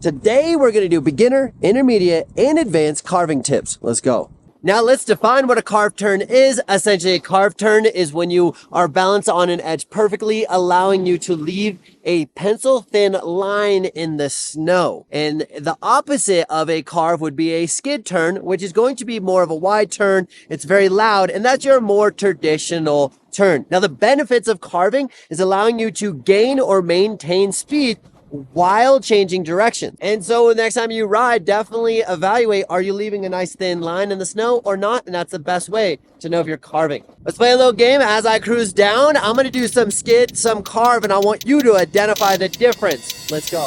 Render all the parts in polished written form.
Today we're going to do beginner, intermediate, and advanced carving tips. Let's go. Now let's define what a carve turn is. Essentially, a carve turn is when you are balanced on an edge perfectly, allowing you to leave a pencil thin line in the snow. And the opposite of a carve would be a skid turn, which is going to be more of a wide turn. It's very loud, and that's your more traditional turn. Now, the benefits of carving is allowing you to gain or maintain speed while changing direction. And so next time you ride, definitely evaluate, are you leaving a nice thin line in the snow or not? And that's the best way to know if you're carving. Let's play a little game. As I cruise down, I'm going to do some skid, some carve, and I want you to identify the difference. Let's go.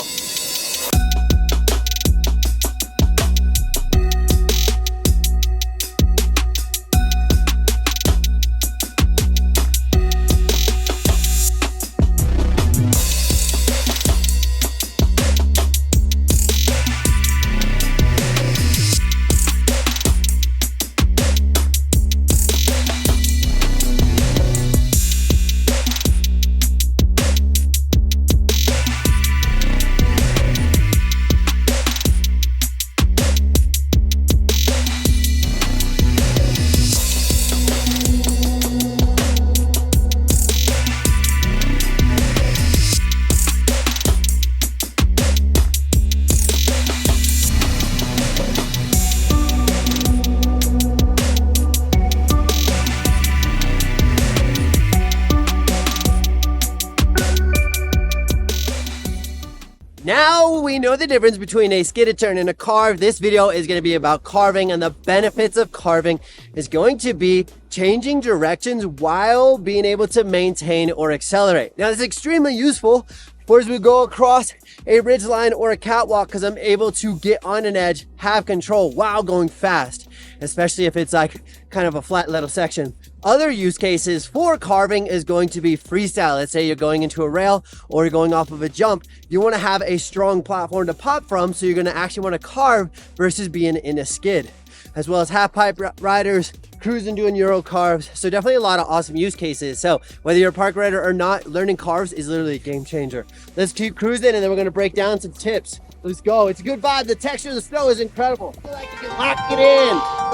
Now we know the difference between a skidded turn and a carve. This video is going to be about carving, and the benefits of carving is going to be changing directions while being able to maintain or accelerate. Now, this is extremely useful for as we go across a ridge line or a catwalk, because I'm able to get on an edge, have control while going fast, especially if it's like kind of a flat little section. Other use cases for carving is going to be freestyle. Let's say you're going into a rail or you're going off of a jump. You want to have a strong platform to pop from, so you're going to actually want to carve versus being in a skid. As well as half pipe riders, cruising doing Euro carves. So definitely a lot of awesome use cases. So whether you're a park rider or not, learning carves is literally a game changer. Let's keep cruising, and then we're going to break down some tips. Let's go. It's a good vibe. The texture of the snow is incredible. I feel like you can lock it in.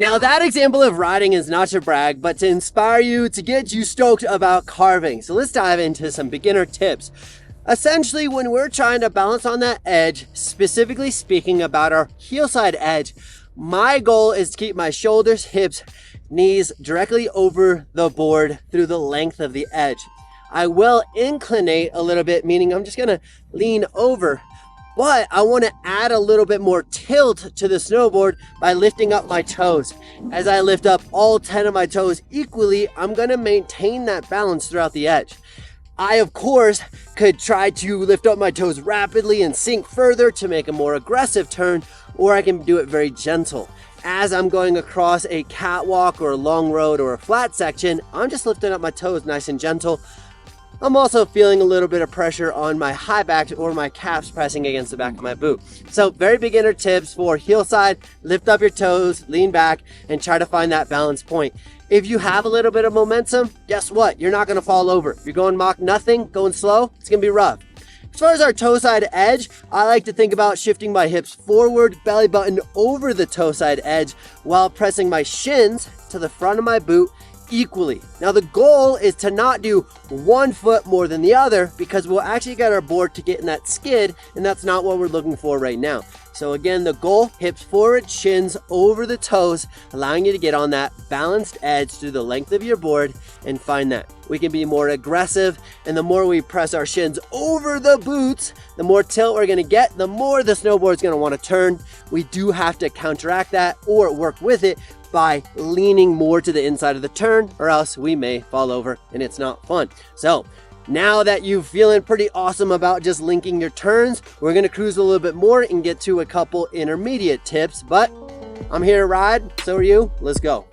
Now that example of riding is not to brag, but to inspire you, to get you stoked about carving. So let's dive into some beginner tips. Essentially, when we're trying to balance on that edge, specifically speaking about our heel side edge, my goal is to keep my shoulders, hips, knees directly over the board through the length of the edge. I will inclinate a little bit, meaning I'm just gonna lean over, but I want to add a little bit more tilt to the snowboard by lifting up my toes. As I lift up all 10 of my toes equally, I'm going to maintain that balance throughout the edge. I, of course, could try to lift up my toes rapidly and sink further to make a more aggressive turn, or I can do it very gentle. As I'm going across a catwalk or a long road or a flat section, I'm just lifting up my toes nice and gentle. I'm also feeling a little bit of pressure on my high back or my calves pressing against the back of my boot. So very beginner tips for heel side: lift up your toes, lean back, and try to find that balance point. If you have a little bit of momentum, guess what? You're not going to fall over. If you're going Mach nothing, going slow, it's going to be rough. As far as our toe side edge, I like to think about shifting my hips forward, belly button over the toe side edge, while pressing my shins to the front of my boot equally. Now the goal is to not do one foot more than the other, because we'll actually get our board to get in that skid, and that's not what we're looking for right now. So again, the goal, hips forward, shins over the toes, allowing you to get on that balanced edge through the length of your board and find that. We can be more aggressive, and the more we press our shins over the boots, the more tilt we're gonna get, the more the snowboard's gonna wanna turn. We do have to counteract that or work with it by leaning more to the inside of the turn, or else we may fall over and it's not fun. So Now that you're feeling pretty awesome about just linking your turns, we're gonna cruise a little bit more and get to a couple intermediate tips, but I'm here to ride, so are you. Let's go.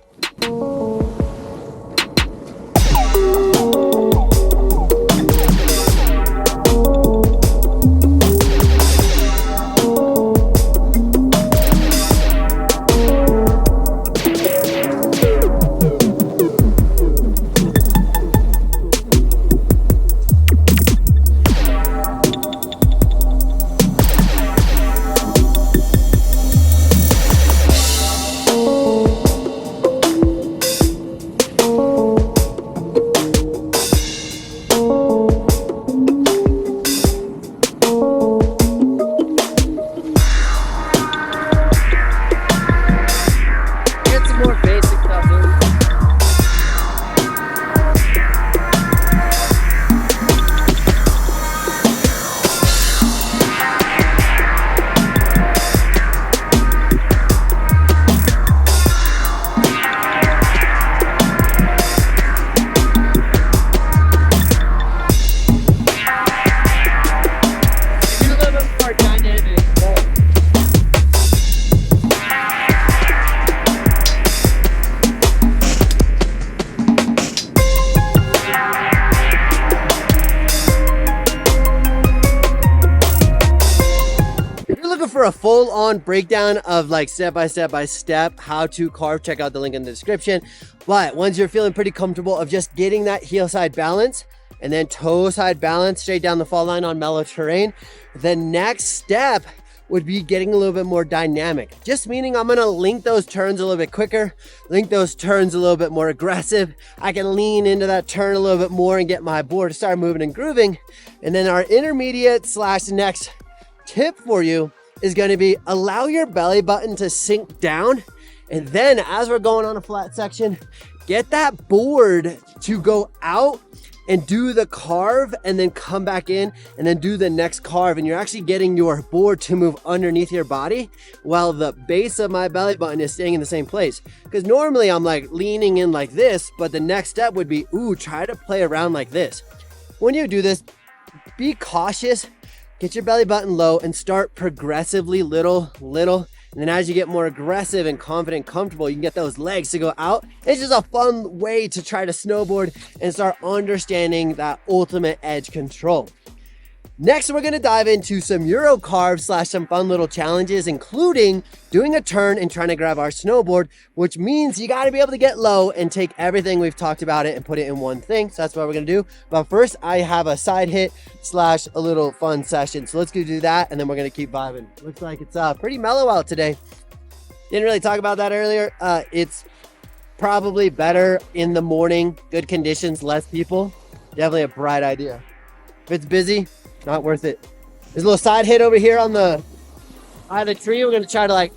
For a full-on breakdown of like step by step how to carve, check out the link in the description. But once you're feeling pretty comfortable of just getting that heel side balance and then toe side balance straight down the fall line on mellow terrain, the next step would be getting a little bit more dynamic, just meaning I'm gonna link those turns a little bit quicker, link those turns a little bit more aggressive. I can lean into that turn a little bit more and get my board to start moving and grooving. And then our intermediate / next tip for you is going to be allow your belly button to sink down, and then as we're going on a flat section, get that board to go out and do the carve and then come back in and then do the next carve, and you're actually getting your board to move underneath your body while the base of my belly button is staying in the same place. Because normally I'm like leaning in like this, but the next step would be, try to play around like this. When you do this, be cautious. Get your belly button low and start progressively little. And then as you get more aggressive and confident, comfortable, you can get those legs to go out. It's just a fun way to try to snowboard and start understanding that ultimate edge control. Next, we're gonna dive into some Euro carves / some fun little challenges, including doing a turn and trying to grab our snowboard, which means you gotta be able to get low and take everything we've talked about it and put it in one thing. So that's what we're gonna do. But first, I have a side hit / a little fun session. So let's go do that, and then we're gonna keep vibing. Looks like it's pretty mellow out today. Didn't really talk about that earlier. It's probably better in the morning, good conditions, less people. Definitely a bright idea. If it's busy, not worth it. There's a little side hit over here on the eye of the tree. We're gonna try to like,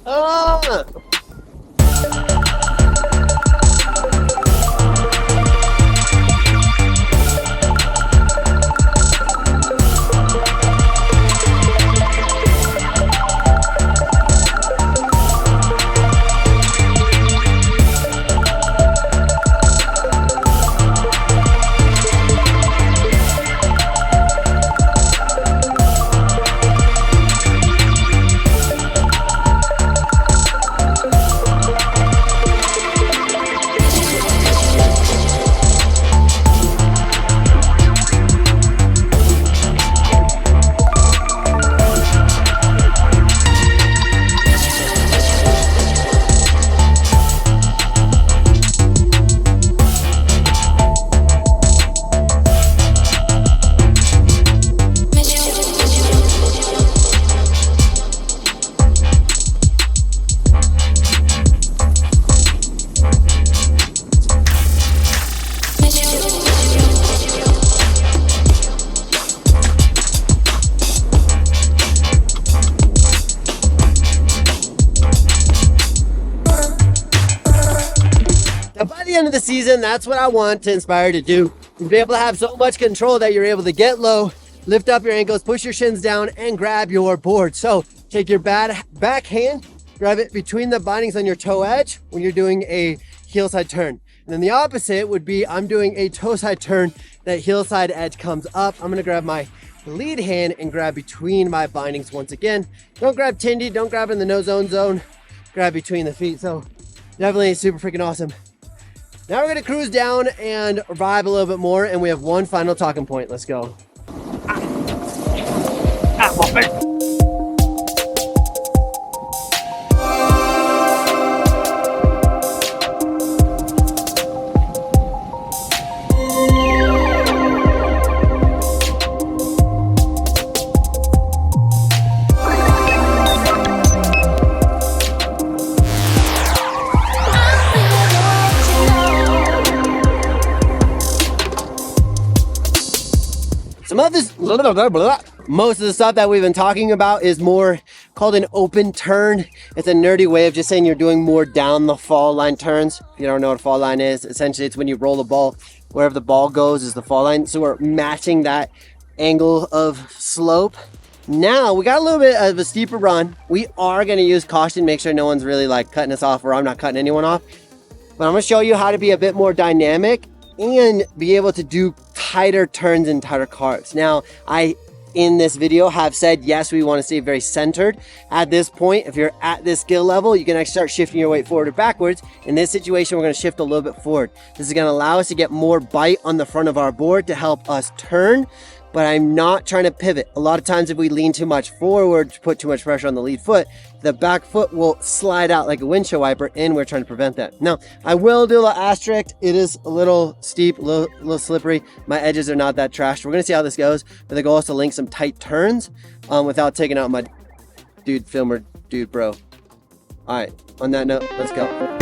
end of the season, that's what I want to inspire you to do. Be able to have so much control that you're able to get low, lift up your ankles, push your shins down, and grab your board. So take your back hand, grab it between the bindings on your toe edge when you're doing a heel side turn. And then the opposite would be I'm doing a toe side turn that hillside edge comes up, I'm gonna grab my lead hand and grab between my bindings once again. Don't grab Tindy, don't grab in the no zone, grab between the feet. So definitely super freaking awesome. Now we're gonna cruise down and vibe a little bit more, and we have one final talking point. Let's go. Most of the stuff that we've been talking about is more called an open turn. It's a nerdy way of just saying you're doing more down the fall line turns. If you don't know what a fall line is, essentially it's when you roll the ball, wherever the ball goes is the fall line. So we're matching that angle of slope. Now we got a little bit of a steeper run. We are gonna use caution, make sure no one's really like cutting us off, or I'm not cutting anyone off. But I'm gonna show you how to be a bit more dynamic and be able to do tighter turns and tighter carves. Now, in this video have said, yes, we want to stay very centered. At this point, if you're at this skill level, you can actually start shifting your weight forward or backwards. In this situation, we're going to shift a little bit forward. This is going to allow us to get more bite on the front of our board to help us turn, but I'm not trying to pivot. A lot of times if we lean too much forward, put too much pressure on the lead foot, the back foot will slide out like a windshield wiper, and we're trying to prevent that. Now, I will do a little asterisk. It is a little steep, a little slippery. My edges are not that trashed. We're gonna see how this goes, but the goal is to link some tight turns without taking out my dude filmer, dude bro. All right, on that note, let's go.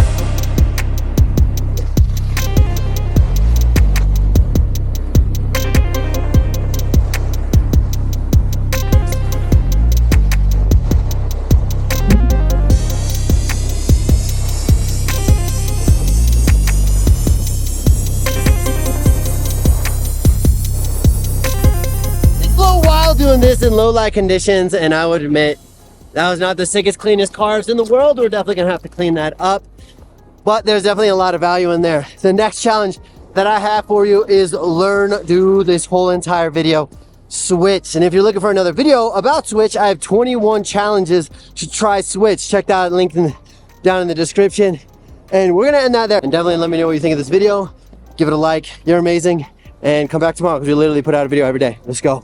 Doing this in low light conditions, and I would admit that was not the sickest, cleanest carves in the world. We're definitely gonna have to clean that up, but there's definitely a lot of value in there. The next challenge that I have for you is do this whole entire video switch. And if you're looking for another video about switch, I have 21 challenges to try switch. Check that link down in the description, and we're gonna end that there. And definitely let me know what you think of this video. Give it a like, you're amazing, and come back tomorrow because we literally put out a video every day. Let's go.